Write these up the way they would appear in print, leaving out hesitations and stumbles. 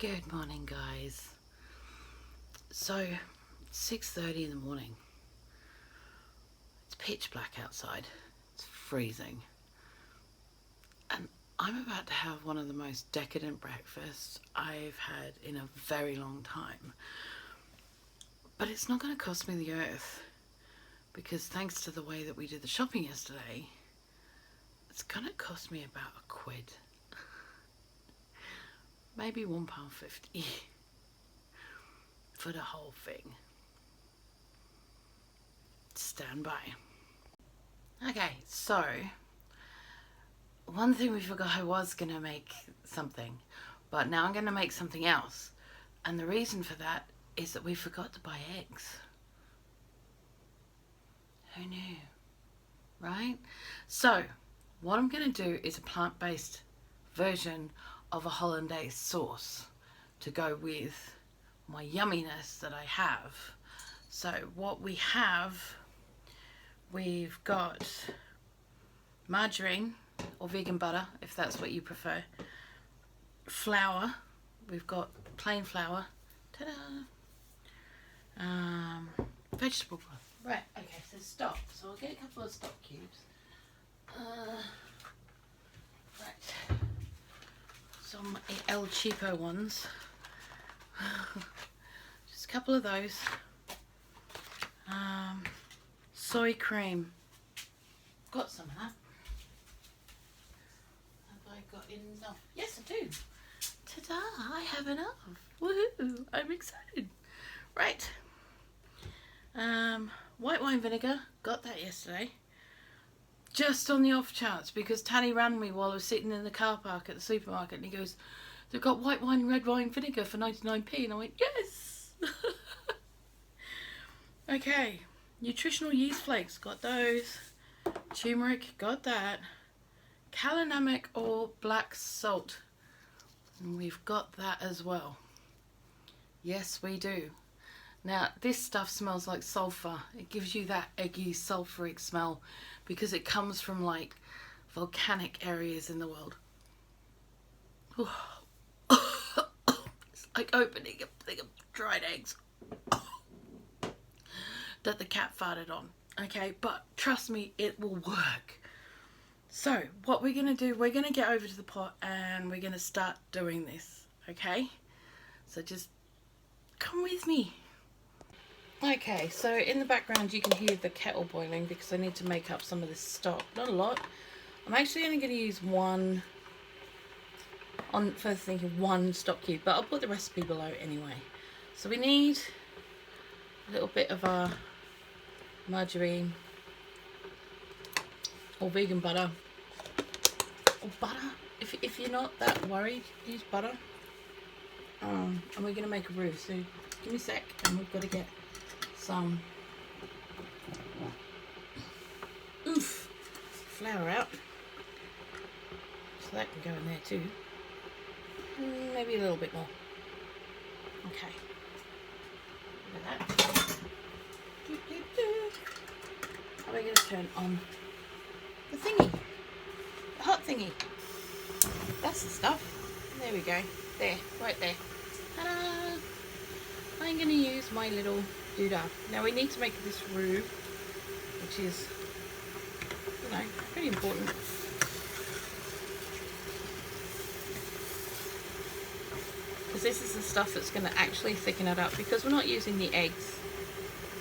Good morning, guys. So, 6:30 in the morning. It's pitch black outside. It's freezing. And I'm about to have one of the most decadent breakfasts I've had in a very long time. But it's not going to cost me the earth, because thanks to the way that we did the shopping yesterday, it's going to cost me about £1. Maybe £1.50 for the whole thing. Stand by. Okay, so one thing we forgot, I was going to make something, but now I'm going to make something else. And the reason for that is that we forgot to buy eggs. Who knew? Right? So what I'm going to do is a plant-based version of a hollandaise sauce to go with my yumminess that I have. So what we have, we've got margarine or vegan butter, if that's what you prefer, flour, we've got plain flour, ta-da, vegetable broth. Right, okay, so stock. So I'll get a couple of stock cubes. Right. Some El Cheapo ones. Just a couple of those. Soy cream. Got some of that. Have I got enough? Yes, I do. Ta-da! I have enough. Woohoo! I'm excited. Right. White wine vinegar. Got that yesterday. Just on the off chance, because Tanny ran me while I was sitting in the car park at the supermarket, and he goes, "They've got white wine and red wine vinegar for 99p," and I went, yes. Okay, nutritional yeast flakes, got those. Turmeric, got that. Kalinamak or black salt, and we've got that as well. Yes, we do. Now, this stuff smells like sulfur. It gives you that eggy, sulfuric smell because it comes from like volcanic areas in the world. It's like opening a thing of dried eggs that the cat farted on. Okay, but trust me, it will work. So, what we're going to do, we're going to get over to the pot and we're going to start doing this. Okay? So just come with me. Okay, so in the background you can hear the kettle boiling because I need to make up some of this stock. Not a lot. I'm actually only going to use one, first thinking one stock cube, but I'll put the recipe below anyway. So we need a little bit of our margarine or vegan butter, or butter. If you're not that worried, use butter. And we're going to make a roux, so give me a sec and we've got to get some flour out, so that can go in there too. Maybe a little bit more. Okay, look at that. How are we going to turn on the thingy, the hot thingy? That's the stuff. There we go. There, right there. Ta-da! I'm going to use my little doodah. Now we need to make this roux, which is, you know, pretty important. Because this is the stuff that's going to actually thicken it up, because we're not using the eggs.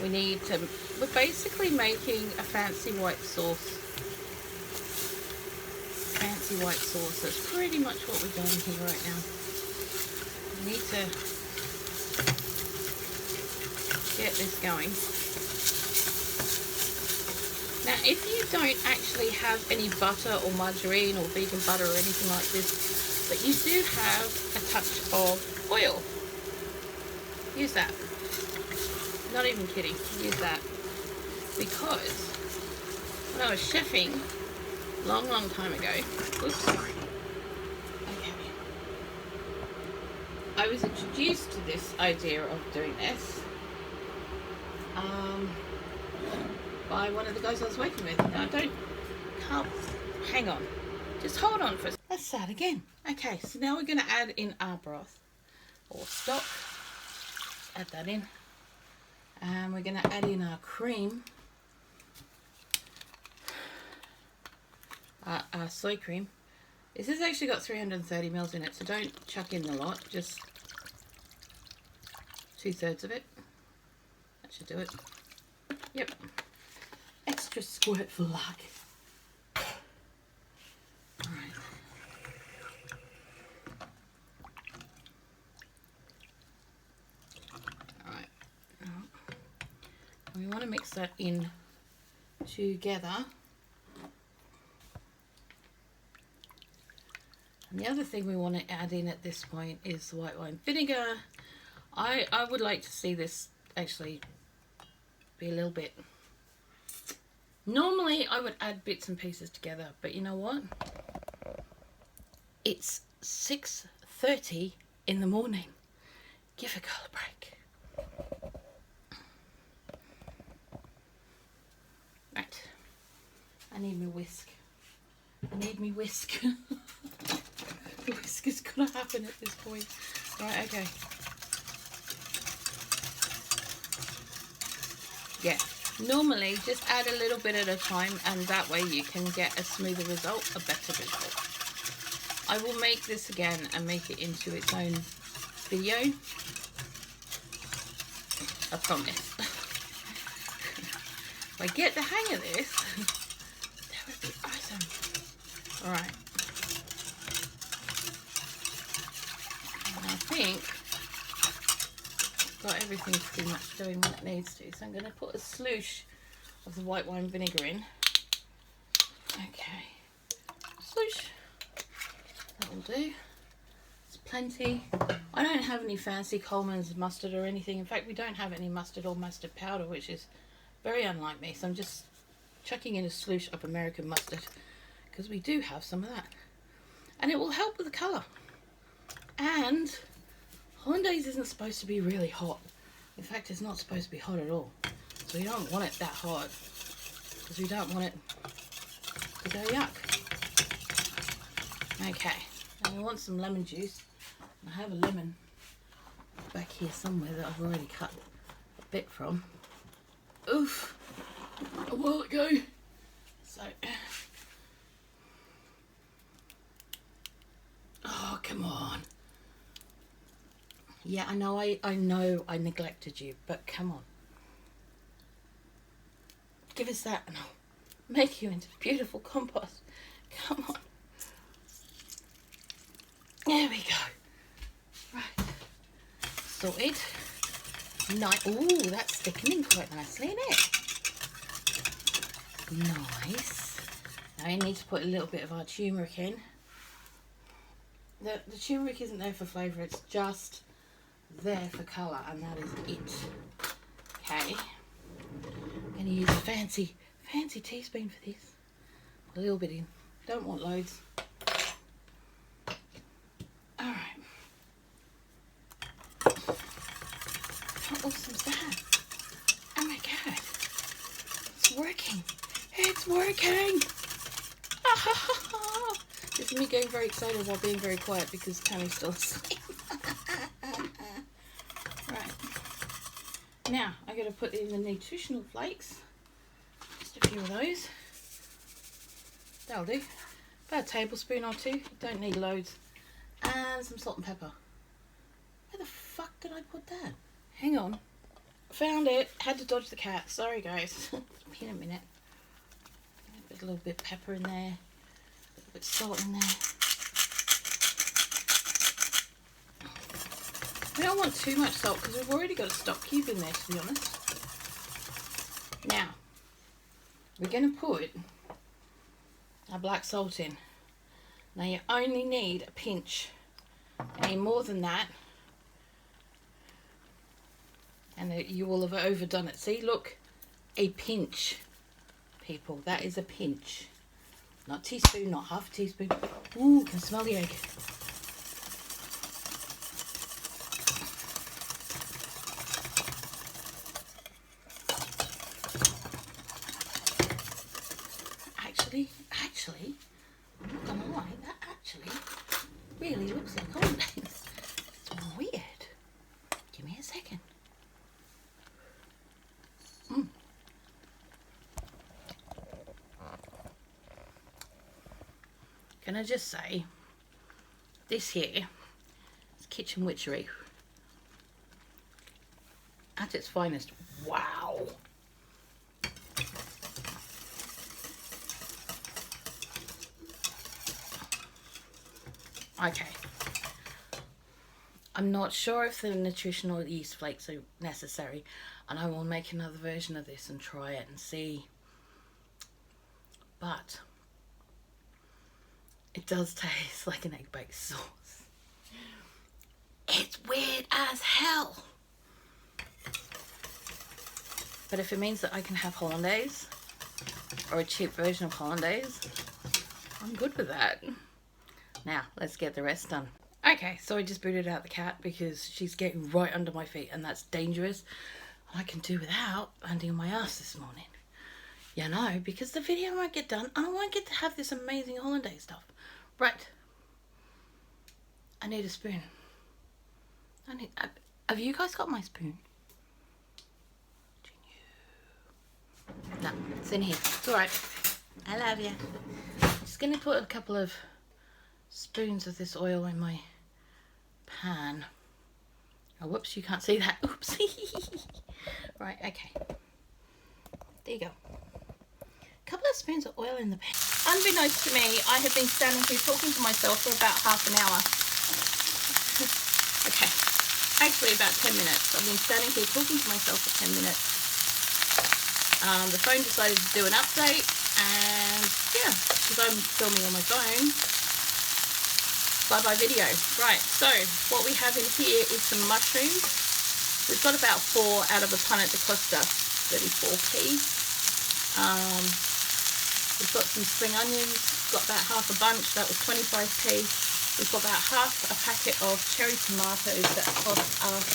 We need to, we're basically making a fancy white sauce. Fancy white sauce. That's pretty much what we're doing here right now. We need to get this going. Now, if you don't actually have any butter or margarine or vegan butter or anything like this, but you do have a touch of oil, use that. Not even kidding, use that. Because when I was chefing long time ago, oops, okay, I was introduced to this idea of doing this by one of the guys I was working with. Now can't, hang on, just hold on for a second. Let's start again. Okay, so now we're going to add in our broth. or stock. Add that in. And we're going to add in our cream, our soy cream. This has actually got 330 mils in it, so don't chuck in a lot, just 2/3 of it. That should do it. Yep. Extra squirt for luck. Alright. Alright. We want to mix that in together. And the other thing we want to add in at this point is the white wine vinegar. I would like to see this actually be a little bit... Normally I would add bits and pieces together, but you know what? It's 6:30 in the morning. Give a girl a break. Right. I need my whisk. I need me whisk. The whisk is gonna happen at this point. Right, okay. Yeah, normally just add a little bit at a time, and that way you can get a smoother result, a better result. I will make this again and make it into its own video. I promise. If I get the hang of this, that would be awesome. Alright. I think I've got everything pretty much doing what it needs to, so I'm going to put a sloosh of the white wine vinegar in. Okay, sloosh, that'll do. It's plenty. I don't have any fancy Coleman's mustard or anything. In fact, we don't have any mustard or mustard powder, which is very unlike me, so I'm just chucking in a sloosh of American mustard because we do have some of that, and it will help with the colour. And hollandaise isn't supposed to be really hot. In fact, it's not supposed to be hot at all. So you don't want it that hot, because we don't want it to go yuck. Okay, and we want some lemon juice. I have a lemon back here somewhere that I've already cut a bit from. Oof, a while ago. So, oh, come on. Yeah, I know I neglected you, but come on. Give us that and I'll make you into beautiful compost. Come on. There we go. Right. Sorted. Nice. Ooh, that's thickening quite nicely, isn't it? Nice. Now I need to put a little bit of our turmeric in. The turmeric isn't there for flavour, it's just there for colour, and that is it. Okay. I'm going to use a fancy teaspoon for this. A little bit in. Don't want loads. Alright. How awesome is that? Oh my god. It's working. It's working! This is me getting very excited while being very quiet because Tammy's still asleep. Right. Now, I'm going to put in the nutritional flakes. Just a few of those. That'll do. About a tablespoon or two. You don't need loads. And some salt and pepper. Where the fuck did I put that? Hang on. Found it. Had to dodge the cat. Sorry, guys. It's been a minute. Put a little bit of pepper in there. A little bit of salt in there. We don't want too much salt because we've already got a stock cube in there, to be honest. Now, we're going to put our black salt in. Now you only need a pinch. Any more than that, and you will have overdone it. See, look, a pinch, people. That is a pinch. Not teaspoon, not half a teaspoon. Ooh, can smell the egg. Actually, I'm not gonna lie, that actually really looks like hollandaise. It's weird. second. Can I just say, this here is kitchen witchery at its finest. Wow. Okay. I'm not sure if the nutritional yeast flakes are necessary, and I will make another version of this and try it and see. But it does taste like an egg-based sauce. It's weird as hell. But if it means that I can have hollandaise, or a cheap version of hollandaise, I'm good with that. Now, let's get the rest done. Okay, so I just booted out the cat because she's getting right under my feet, and that's dangerous. I can do without landing on my ass this morning. You know, because the video won't get done, and I won't get to have this amazing hollandaise stuff. Right. I need a spoon. Have you guys got my spoon? No, it's in here. It's alright. I love you. Just gonna put a couple of spoons of this oil in my pan. Oh, whoops, you can't see that. Oops. Right, okay. There you go. A couple of spoons of oil in the pan. Unbeknownst to me, I have been standing here talking to myself for about half an hour. Okay, actually about 10 minutes. I've been standing here talking to myself for 10 minutes. The phone decided to do an update, and yeah, because I'm filming on my phone. Bye-bye video. Right, so what we have in here is some mushrooms. We've got about 4 out of a punnet that cost us 34p. We've got some spring onions, got about half a bunch, that was 25p. We've got about half a packet of cherry tomatoes that cost us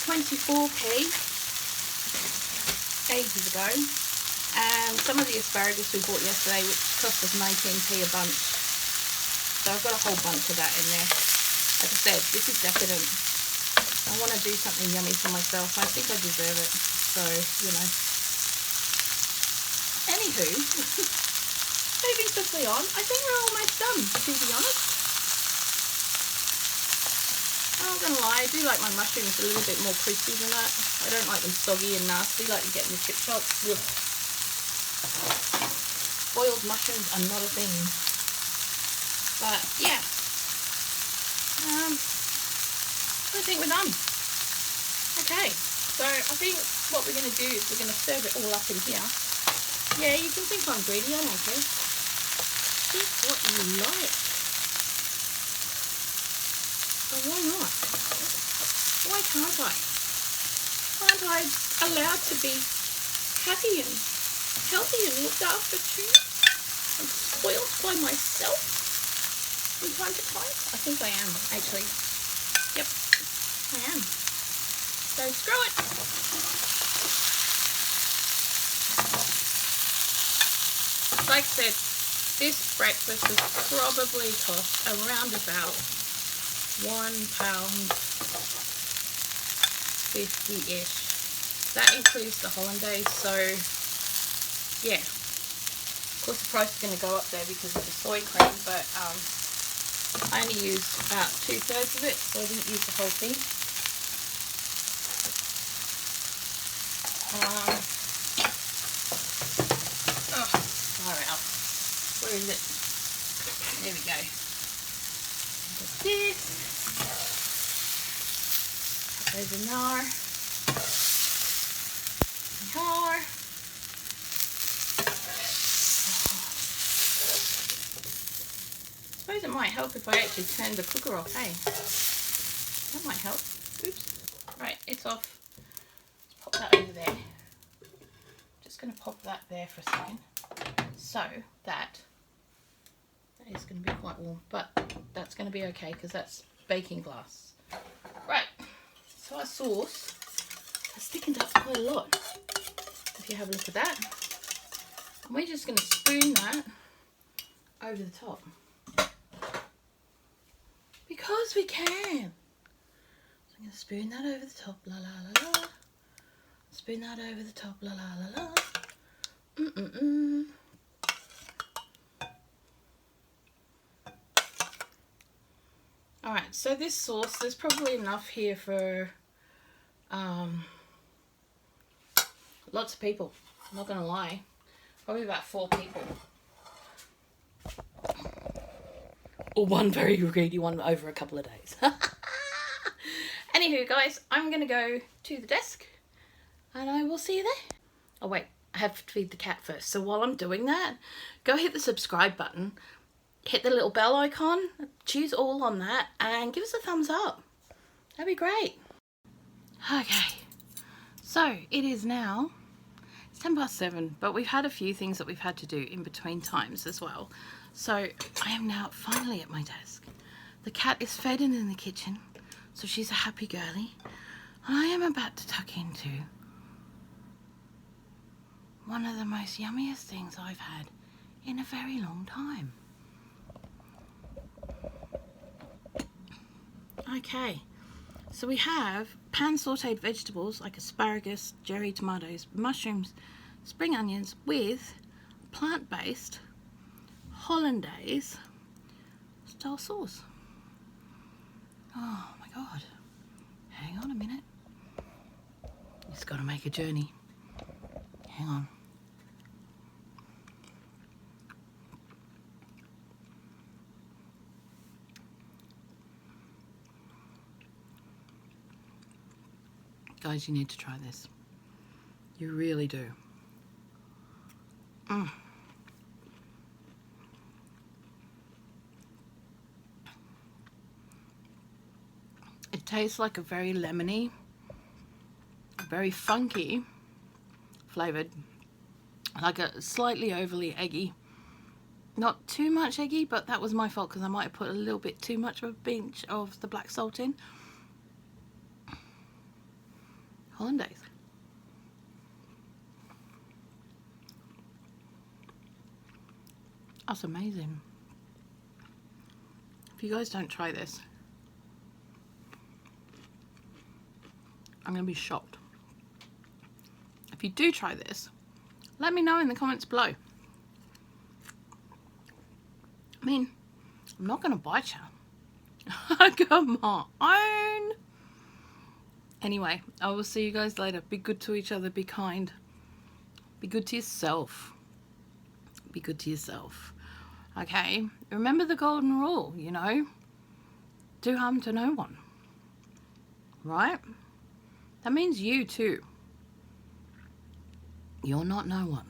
24p ages ago. And some of the asparagus we bought yesterday, which cost us 19p a bunch. So I've got a whole bunch of that in there. Like I said, this is decadent. I want to do something yummy for myself. I think I deserve it. So, you know. Anywho, moving quickly on. I think we're almost done, to be honest. I'm not going to lie, I do like my mushrooms a little bit more crispy than that. I don't like them soggy and nasty like you get in the chip shop. Ugh. Boiled mushrooms are not a thing. But yeah, I think we're done. Okay, so I think what we're going to do is we're going to serve it all up in here. Yeah, you can think I'm greedy, I don't care. Think what you like. But why not? Why can't I? Aren't I allowed to be happy and healthy and looked after too? I'm spoiled by myself from time to time. I think I am, actually. Yep, I am. So screw it. Like I said, this breakfast has probably cost around about £1.50-ish. That includes the hollandaise, so yeah. Of course the price is going to go up there because of the soy cream, but I only used about 2/3 of it, so I didn't use the whole thing. Oh, far out. Where is it? There we go. Got this. There's a nar. Nar. I suppose it might help if I actually turn the cooker off, hey? That might help. Oops. Right, it's off. Let's pop that over there. Just going to pop that there for a second. So that is going to be quite warm, but that's going to be okay because that's baking glass. Right, so our sauce has thickened up quite a lot, if you have a look at that. And we're just going to spoon that over the top. Because we can. I'm going to spoon that over the top, la la la la. Spoon that over the top, la la la la. Alright, so this sauce, there's probably enough here for lots of people. I'm not going to lie. Probably about 4 people. Or one very greedy one over a couple of days. Anywho, guys, I'm going to go to the desk and I will see you there. Oh, wait, I have to feed the cat first. So while I'm doing that, go hit the subscribe button, hit the little bell icon, choose all on that, and give us a thumbs up. That'd be great. Okay, so it is now, it's 7:10, but we've had a few things that we've had to do in between times as well. So I am now finally at my desk. The cat is fed and in the kitchen, so she's a happy girly. And I am about to tuck into one of the most yummiest things I've had in a very long time. Okay, so we have pan sautéed vegetables like asparagus, cherry tomatoes, mushrooms, spring onions with plant-based hollandaise style sauce. Oh my god. Hang on a minute. It's got to make a journey. Hang on. Guys, you need to try this. You really do. It tastes like a very lemony, very funky flavored, like a slightly overly eggy. Not too much eggy, but that was my fault because I might have put a little bit too much of a pinch of the black salt in. Hollandaise. That's amazing. If you guys don't try this, I'm going to be shocked. If you do try this, let me know in the comments below. I mean, I'm not going to bite you. Come on. Anyway, I will see you guys later. Be good to each other. Be kind. Be good to yourself. Be good to yourself. Okay? Remember the golden rule, you know? Do harm to no one. Right? That means you too. You're not no one.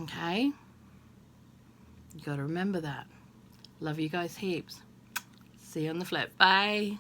Okay? You gotta remember that. Love you guys heaps. See you on the flip. Bye.